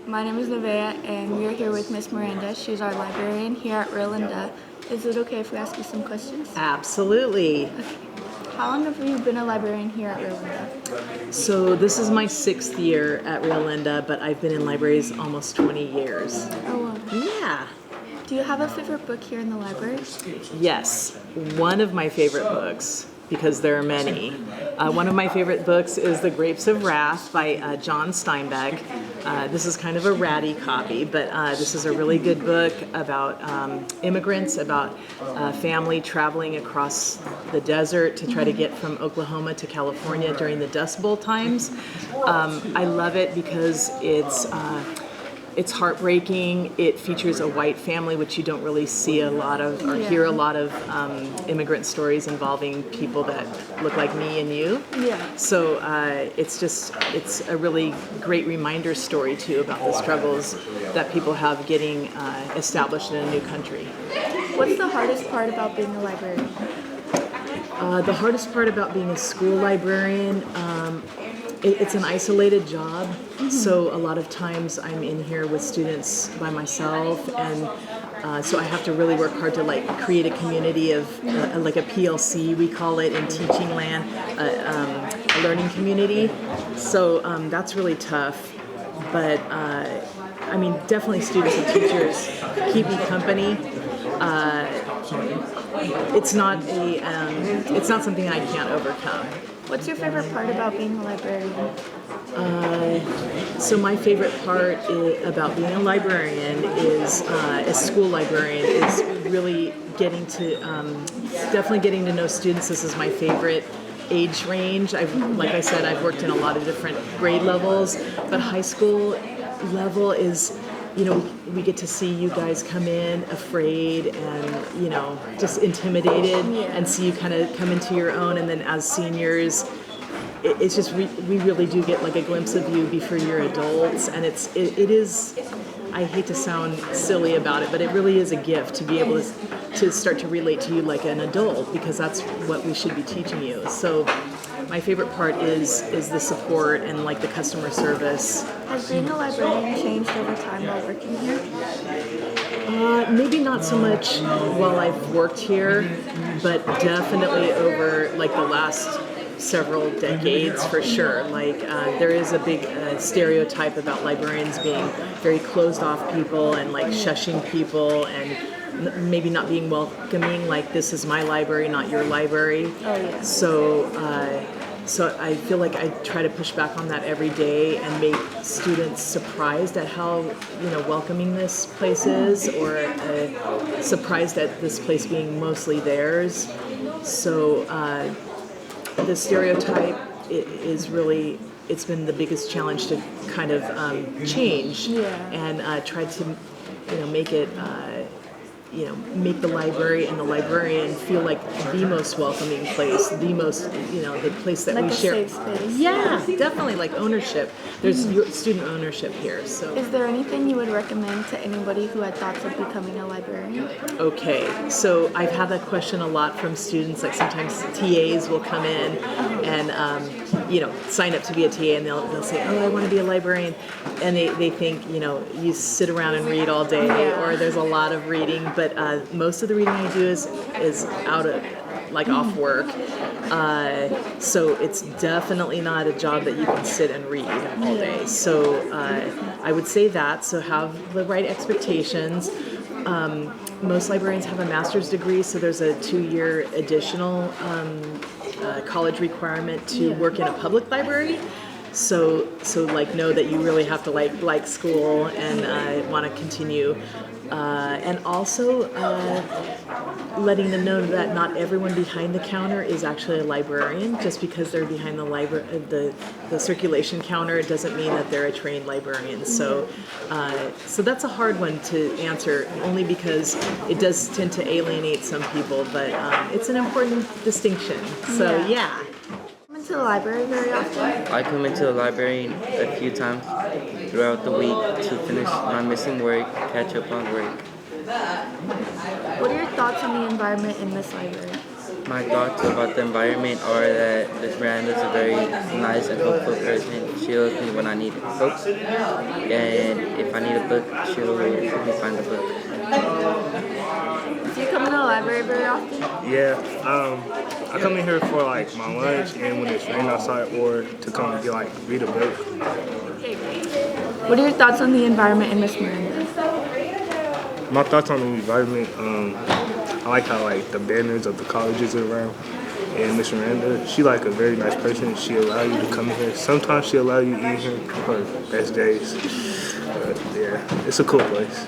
My name is Nevaeh, and we are here with Miss Miranda. She's our librarian here at RLKN. Is it okay if we ask you some questions? Absolutely. Okay. How long have you been a librarian here at RLKN? So this is my 6th year at RLKN, but I've been in libraries almost 20 years. Oh, wow. Yeah. Do you have a favorite book here in the library? Yes. One of my favorite books, because there are many. One of my favorite books is The Grapes of Wrath by John Steinbeck. This is kind of a ratty copy, but this is a really good book about immigrants, about family traveling across the desert to try to get from Oklahoma to California during the Dust Bowl times. I love it because it's heartbreaking. It features a white family, which you don't really see a lot of, or hear a lot of immigrant stories involving people that look like me and you. Yeah. So it's a really great reminder story too about the struggles that people have getting established in a new country. What's the hardest part about being a librarian? The hardest part about being a school librarian, it's an isolated job, so a lot of times I'm in here with students by myself, and so I have to really work hard to create a community of like a PLC, we call it in teaching land, a learning community. So that's really tough, but I mean definitely students and teachers keep me company. It's not something I can't overcome. What's your favorite part about being a librarian? So my favorite part about being a librarian is, a school librarian, is really getting to, definitely getting to know students. This is my favorite age range. Like I said, I've worked in a lot of different grade levels, but high school level is, we get to see you guys come in afraid and, just intimidated, and see you kind of come into your own. And then as seniors, it's just, we really do get like a glimpse of you before you're adults. And it is, I hate to sound silly about it, but it really is a gift to be able to start to relate to you like an adult, because that's what we should be teaching you. So my favorite part is the support and like the customer service. Has being a librarian changed over time while working here? Maybe not so much while I've worked here, but definitely over like the last several decades for sure. Like there is a big stereotype about librarians being very closed off people and like shushing people and maybe not being welcoming, like this is my library, not your library. Oh, yeah. So I feel like I try to push back on that every day and make students surprised at how welcoming this place is, or surprised at this place being mostly theirs. So the stereotype is really, it's been the biggest challenge to kind of change, and try to make it make the library and the librarian feel like the most welcoming place, the most, the place that like we a share. Safe space. Yeah, definitely, like ownership. There's student ownership here. So. Is there anything you would recommend to anybody who had thoughts of becoming a librarian? Okay, so I've had that question a lot from students. Like sometimes TAs will come in and sign up to be a TA, and they'll say, "Oh, I want to be a librarian," and they think you sit around and read all day, or there's a lot of reading. But most of the reading I do is out of off work, so it's definitely not a job that you can sit and read all day. So I would say that. So have the right expectations. Most librarians have a master's degree, so there's a 2-year additional college requirement to work in a public library. So know that you really have to like school and want to continue. And also letting them know that not everyone behind the counter is actually a librarian. Just because they're behind the circulation counter, it doesn't mean that they're a trained librarian. So that's a hard one to answer, only because it does tend to alienate some people, but it's an important distinction. So yeah. Come into the library very often? I come into the library a few times throughout the week to finish my missing work, catch up on work. What are your thoughts on the environment in this library? My thoughts about the environment are that Miss Miranda is a very nice and helpful person. She helps me when I need help, and if I need a book, she'll help me find a book. Do you come to the library very often? Yeah, I come in here for like my lunch and when it's raining outside, or to come and read a book. Okay, great. What are your thoughts on the environment and Miss Miranda? My thoughts on the environment, I like how the banners of the colleges are around. And Miss Miranda, she a very nice person. She allow you to come in here. Sometimes she allow you to eat here for her best days. But yeah, it's a cool place.